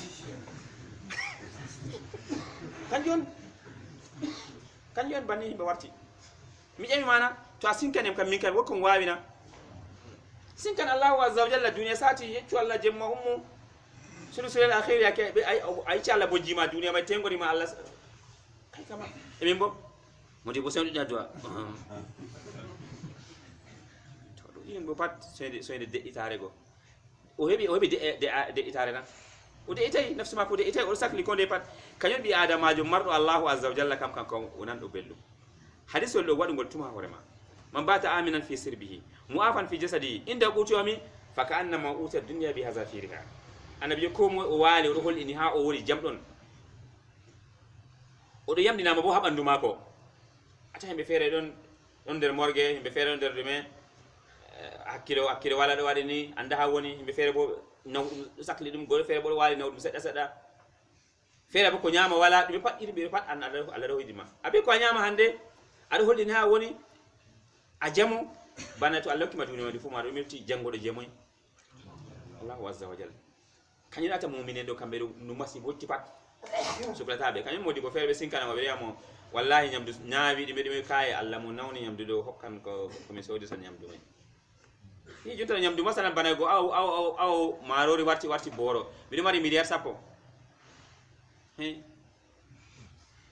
kanjon banni be warti mi jemi mana to asinkanem kam min kan wokon wawina sinkan Allahu azza wa jalla duniya sati yeccu Allah jemma ummu sulusul akhir yake be ay ci Allah bojjima duniya may tengori ma Allah kay kama e min bo modi bo sendu jadwa to do yimbo pat soyde de itare go o hebi de itare na o de itay nafsu ma ko de itay o sakli ko de pat kanyon bi adamajo mardo Allahu azza wa jalla kam kan onan do bellu hadith wal wadu gol tuma horema man bata aminan fi sirbihi mu'afan fi jasadi inda qutuwami fa ka annama uta dunya bi hazafiriha annabi ko mo o wali o hol ini ha o wori jamdon o do yamdina ma bo ha bandu mako ata hembe fere don der morgue hembe fere don der dume hakkilo wala do wadi ni anda ha woni hembe fere bo no sakli dum gol fere bo wali no dum sedda fere bo ko nyama wala dum pat irbe pat an Allah do hidima abi ko nyama hande ado holdini ha woni a jamu bana to Allah kimatu ni fu ma do milti jangodo jemoy Allahu azza wa jalla kanyi ata mu'minen do kambe do no masi botti pat sukrata be kanyi modi ko fere be sinkana be yamo wallahi nyamdu nyaawi dime kay Allah mo nawni nyamdu do hokkan ko mi sodi son nyamdu mai ni junta nyamdu masalan bana go aw marori warti boro mi do mari milliard sappo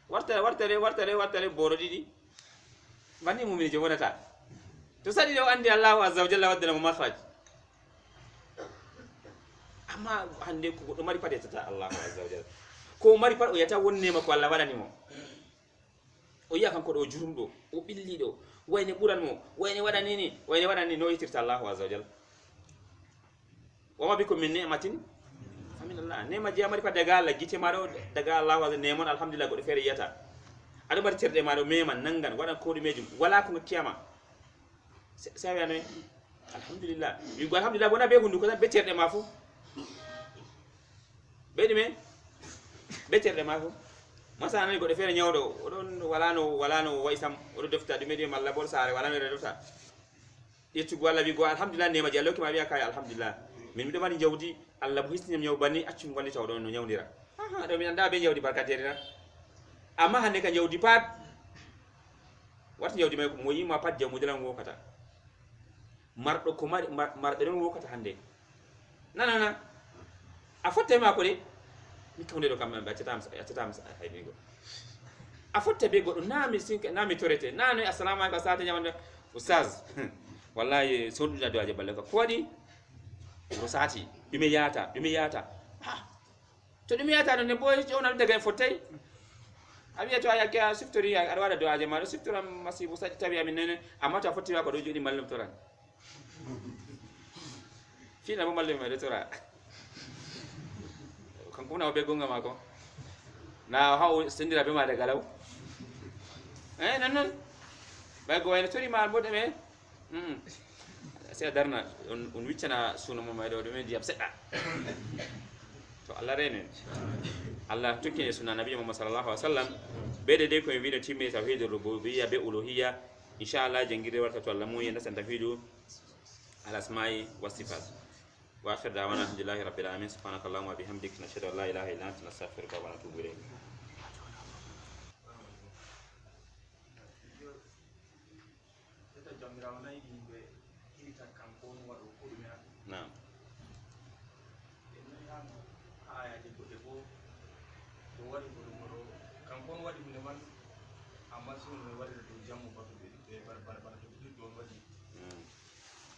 wartale boro didi bani mu'mini je wonata to sadi do andi Allahu azza wa jalla wadda mo makhraj amma hande ko do mari pade tata Allahu azza wa jalla ko mari pad o yata wonne mako Allah wadani mo o yiya kanko do jurumdo o billi do wayne buran mo wayne wadani no yitirta Allahu azza wa jalla wama bikum min ni'matin famin Allah nema je mari pad daga Allah gite maro daga Allahu azza nemon alhamdulillah go do fere yata ado bar terde maro meman nangan wadan ko dumejum wala ko kiyama sawi ane alhamdulillah mi go alhamdulillah bona be hundu ko be terde ma fu be dime be terde ma fu masa nan go de fere nyawdo odon wala no waysam odo defta dume de malla bol sare wala no defta yetu go Allah bi go alhamdulillah nema jallo ki ma biya kay alhamdulillah min mi do mari jawdi Allah bu hisni nyaw bani accum wonni tawdo no nyawdira do mi anda be jawdi barkateri na amma hande kan jawdi pat warti jawdi may ko mo yima pat jamu dilan go kata mardo ko mardo non wokata hande nanana a fotte ma ko de mi kawde do kam be atatam haydigo a fotte be goddo nami sinka nami torete nano assalamu alaykum sate nyamande ustaz wallahi soduda do aje balle ko wadi ko sati dumi yata ha to dumi yata non ne boy jona daga fotte abiya to ayake a siftori a wada do aje ma siftora masibu sati tabi amin nene amma to fotti ko do jodi mallum toran fina mo mallum ma do tora kan kuna be gonga mako na hawo sendira be ma daga law nan ba go en tori ma bodde me sai darna on wiccana suno mo ma do me diam sedda to Allah renen Allah tukke sunna nabi Muhammad sallallahu alaihi wasallam bede de ko en video timme tawhidur rububiyya be uluhiyya inshallah jangire warta to Allah mo yenda san tawhidu al asma'i was sifat wa akhir da'wana alhamdulillahi rabbil alamin subhanakallahumma wa bihamdika nashhadu an la ilaha illa anta nastaghfiruka wa natubu ilayk Naam.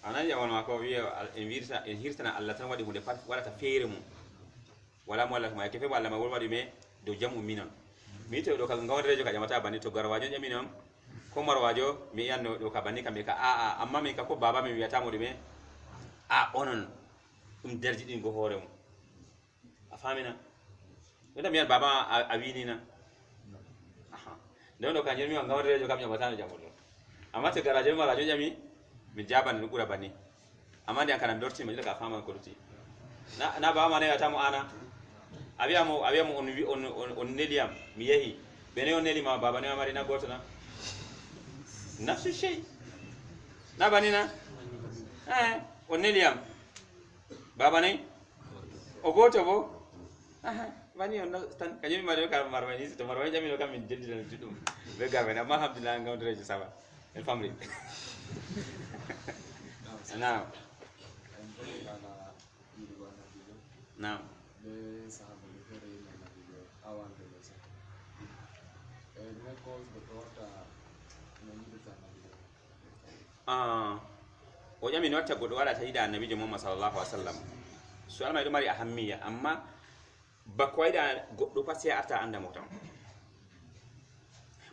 Anan ya wala ko wiya en hirtana Allah tan wadi hunde pat wala ta feere mum wala mo Allah ma ke fe wala ma wadi me do jamu minon mi to do ka ngawrejo ka jamata bani to garwajo jaminon ko marwajo mi yanno do ka bani kambe ka amma mi ka ko baba mi wiyata mo de me onon derji din go hore mum a famina wala mi baba a winina don do kan jami on ngawrejo kam jamata no jamudo amma to garajo marajo jami mi jaban no gura bani amma ndi ankana dorti mi daga fama ko dorti na ba ma ne yata mo ana abiamo on neliam mi yehi bene on neli ma baba ne mari na goto na nafsu shay na bani na on neliam baba ne o goto bo bani on tan kanyumi mari ka marwani to marwani jami no kam min jeddi na judum be garbe na ma alhamdulillah ngawdre saba el famri Naam. Naam. O jami no wata godo wala tayida annabi Muhammad sallallahu alaihi wasallam so alma do mari ahammiya amma bako ayda goddo fa sai ata anda mo tan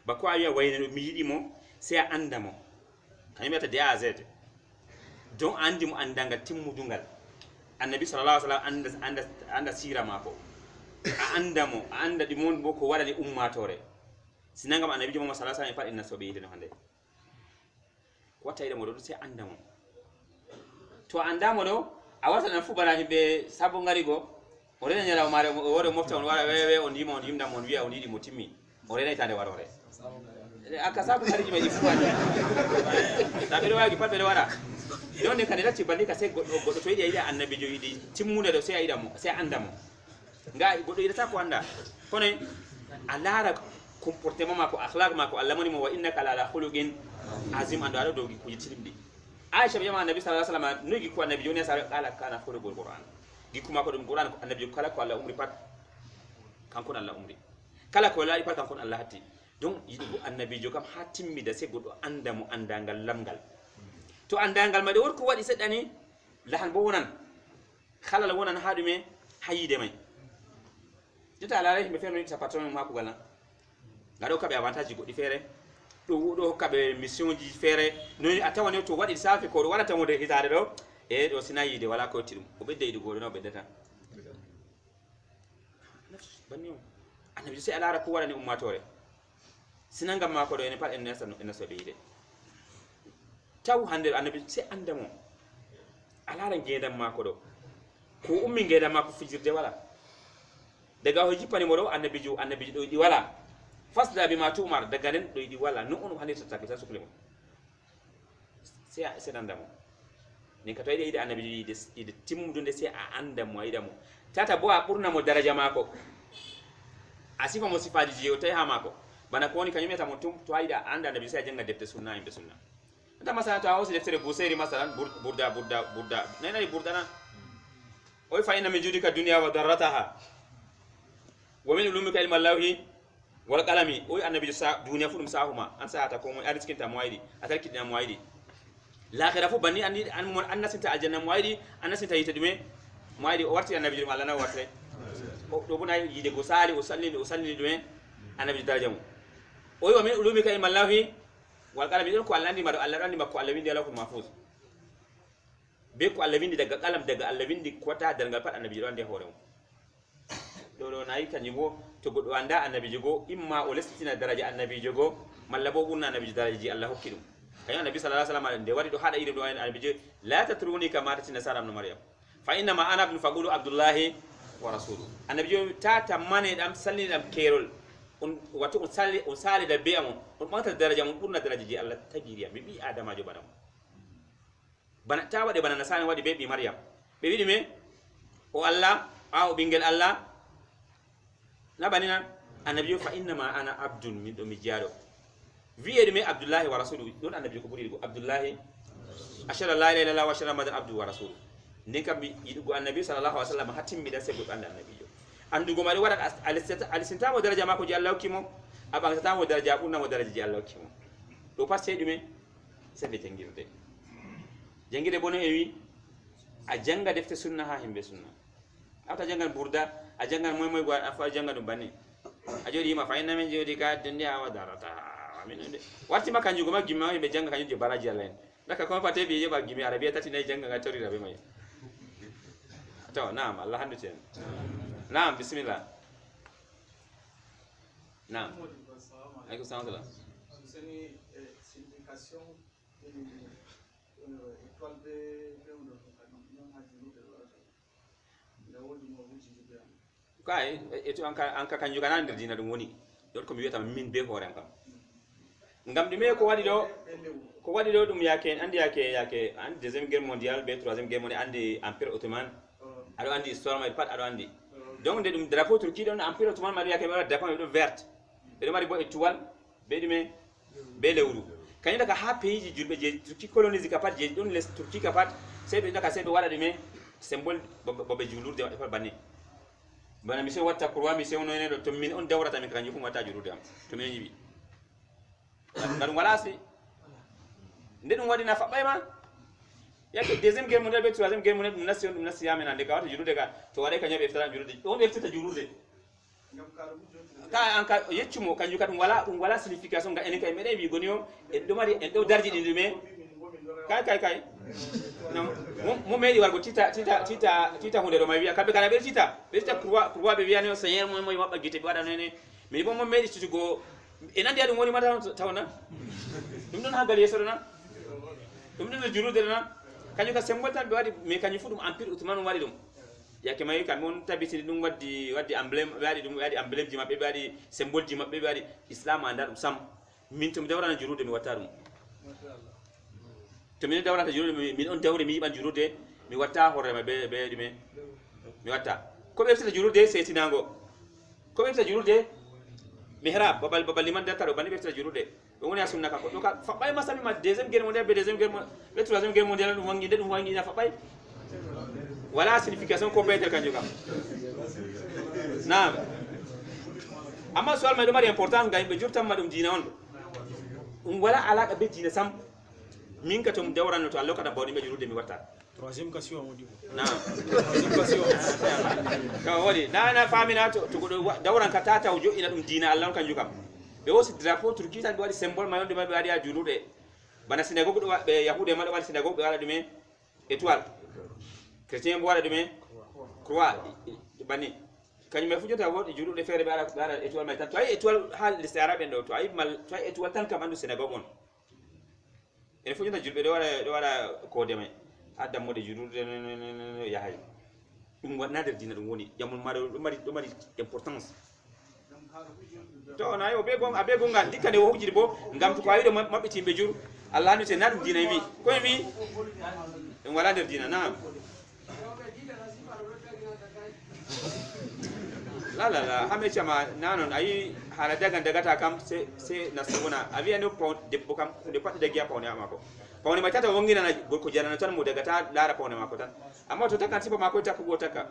bako ayi wayne mi yidi mo sai anda mo kanyum ta dia z don andi mo andanga timmudungal annabi sallallahu alaihi wasallam anda sira mako anda mo anda di mon boko wala ni ummatore sinangam annabi Muhammad sallallahu alaihi wasallam fa inna sobe yideno hande wata ida mo do sai anda mo to anda mo do a wata na fu bana himbe sabo ngari go o rena nyala mare o wore mofta on wala wewe on yimda mon wiya on yidi mo timmi o rena itande warore aka sabu ngari jima ifuani tabiro wagi pat be wara don ne kanela ci bandi ka sai goddo to yidi annabi jo yidi timmude do sai ayida mo sai anda mo nga goddo yida ta ko anda kono alara comportement mako akhlaq mako allamani mo wa innaka la ala khuluqin azim ando ala dogi ko yitirimdi Aisha biyama annabi sallallahu alaihi wasallam nugi ko annabi joni sa kala kana khuluqul qur'an gikuma ko dum qur'an ko annabi kala ko Allah umri pat kankon Allah umri kala ko la pat kankon Allah hatti donc yidi ko annabi jo kam hatimmi da sai goddo anda mo andangal lamgal to andangal made wor ko wadi seddani lahan bo wonan khala la wonan hadume hayide may jota ala rehme ferno sa patron mako gala ngado kabe avantage goddi fere do kabe mission ji fere no atawani to wadi safi ko wala tamode hitade do do sinayide wala ko tidum o bedde yidi godo no beddata banniyo annabi sai ala ra ko wala ni ummatore sinangam mako do en pat en nesa en so be yide taw hande annabi sai andamo ala ra ngedam mako do ko ummi ngedam mako fijirde wala daga ho jipani mo do annabi do di wala fasda bima tumar daga nen do di wala no on halita takita suklimo sai andamo ni ka to ide annabi ide timmudunde sai a andamo aidamo tata bo a burna mo daraja mako asifa mo sifaji je o tay ha mako bana ko ni kanyumeta mo tum to aida anda annabi sai janga defte sunna imbe sunna ata masala to awsi deftere Busayri masalan burda nena burda na oy fa inna min judika dunya wa darrataha wa min ulumika ilma allahi wal qalami oy annabi sa dunya fulum sahuma an sa ata ko mo ariskin ta moydi atarki na moydi l'akhirah fu banni an mon annasinta aljanna moydi annasinta yita dume moydi o warti annabi Allah na wartre do buna yide go sali o salli dume annabi darajamu oy wa min ulumika ilma allahi wal qalami ko Allah ndi mado Allah randi makko Allah windi ala ko mahfuz be ko Allah windi daga qalam daga Allah windi kota dalgal pat annabi randi hore mo do nayi kanyibo to goddo anda annabi jogo imma o lestina daraja annabi jogo malla bo bunna annabi daraji Allah hokkidum kayo annabi sallallahu alaihi wasallam de wadi do hada ire do annabi je la tatruni kama tatina sara ibn maryam fa inna ma ana ibn faqulu abdullah wa rasuluhu annabi jo tata mane dam salli dam kerol on wato on sali da be amon on mata daraja mun bunna daraja je Allah tagiriya bi adama jo badam bana ta wade bana nasani wadi be bi maryam be widi me o Allah aw bingel Allah na banina annabi fa inna ma ana abdun min do mi jaro wi'ede me abdullahi wa rasuluhu don annabi ko buri abdullahi ashara la ilaha illallah wa ashara madan abdu wa rasuluhu nin kam yidugo annabi sallallahu alaihi wasallam hatim mi da sebe banda annabi jo andugo mari wada alisintamo daraja mako ji Allah kimo abang tamo daraja bunna mo daraja ji Allah kimo do passe dume sebe tengirde jangide bono ewi a janga defte sunna ha himbe sunna ata jangal burda a jangal moy go afa janga dum banni a jodi ma fa inna min jodi ka dunya wa darata amin warti maka njugo ma gimma be janga kanyu je baraji Allah en daka ko fate be yeba gimi arabiya tati nay janga ga tori rabe may to naam Allah handu ten naam bismillah naam alaykum salam seni signification étoile de kai eto anka kanju kana ndir dina dum woni dot ko mi weta min be hore am ngam dime ko wadi do dum yake andi yake an deuxième guerre mondiale be troisième guerre mondiale andi empire ottoman ado andi histoire mai pat ado andi donc de dum drapeau turki don empire ottoman mari yake be drapeau do verte be mari bo étoile be dime be lewru kany daga ha pays ji julbe je turki colonise ka pat je don les turki ka pat sebe daga sebe wada dime symbole bobe julurde fa banni bana mi se watta kurwa mi se wono ne do to min on dawrata mi kanju fu wata jurude am to min yibi ngadum wala si nde dum wadi na fa bayma yake deuxième guerre mondiale be troisième guerre mondiale dum nasi yamen ande ka wata jurude ga to wade kanyo be ftara jurude on be ftata jurude ka anka yeccumo kanju kadum wala signification ga enen kay mede wi gonio en do mari en do darji di me kai mo medi wargo tita hunde do mawiya kambe kana be tita kurwa be wiani o seigneur mo mabba gite be wada nene mi bo mo medi tutugo enandi adum woni mata tawna dum don hagal yeso na dum don jurude na kanyu ka symbol tan be wadi me kanyu fudum empire ottoman wadi dum yake mayi kam on tabiti dum wadi emblème wadi emblème ji mabbe wadi symbole ji mabbe wadi islam anda dum sam min tum dawrana jurude mi watta dum to min dawrata jurude min on dawre mi yiban jurude mi watta horema be dime mi watta ko be fita jurude setinango ko be fita jurude mihrab babal liman da taro bani be fita jurude be woni asunna ka ko do ka fa bay masami ma deuxième guerre mondiale be deuxième guerre be troisième guerre mondiale dum wangi na fa bay wala signification ko be tel kanjuga naam amma soal may do mari important ga be jurtam madum dina on wala alaka be dina sam min ka tum dawran to Allah kada bawdi be jurude mi watta troisième question on dit na troisième question ka wadi na famina to godo dawran ka tata wujo ina dum dina Allah kan jukam be wosi drapeau turki tan wadi symbole mayon de be wadi a jurude bana synagogue do be yahude ma do wadi synagogue be wala dume étoile chrétien bo wala dume croix bani kany me fujota wodi jurude fere be ala étoile may tan to ay étoile hal les arabe ndo to ay mal to ay étoile tan kam andu synagogue on ene fujota julbe do wala ko de may adam mode jurude ya hay dum wadna der dina dum woni jamul mari importance to na yo be gon ngal dikane wo hujiri bo ngam to ko ayido mabiti be jur Allah ni te nadum dina wi ko wi dum wala der dina na la hame chama nanon ayi hala daga ta kam se nasuna aviya no po debbo kam de pat de giya pawne amako pawne ma tata wongina na gorko jarana tan mo daga ta lara pawne mako tan amma to takan sifa mako ta ko taka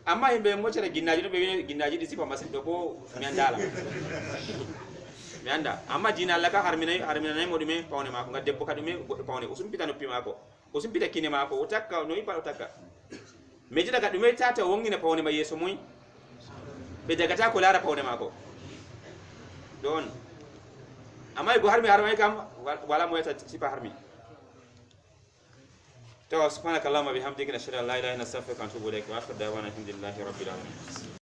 amma himbe mo tare ginnaji no be ginnaji di sifa masin do ko mi andala mi anda amma dina Allah ka harmina nay mo dume pawne mako ga debbo kadume goddo pawne usum pita noppi mako usum pita kine mako o takka no ipa o takka meji daga dume tata wongina pawne ma yeso muy be daga ta ko lara pawne mako don amma go harmi harmay kam wala mo yata sifa harmi to subhanakallahumma bihamdika nashhadu an la ilaha illa anta astaghfiruka wa atubu ilaik wa akhiru da'wana alhamdulillahi rabbil alamin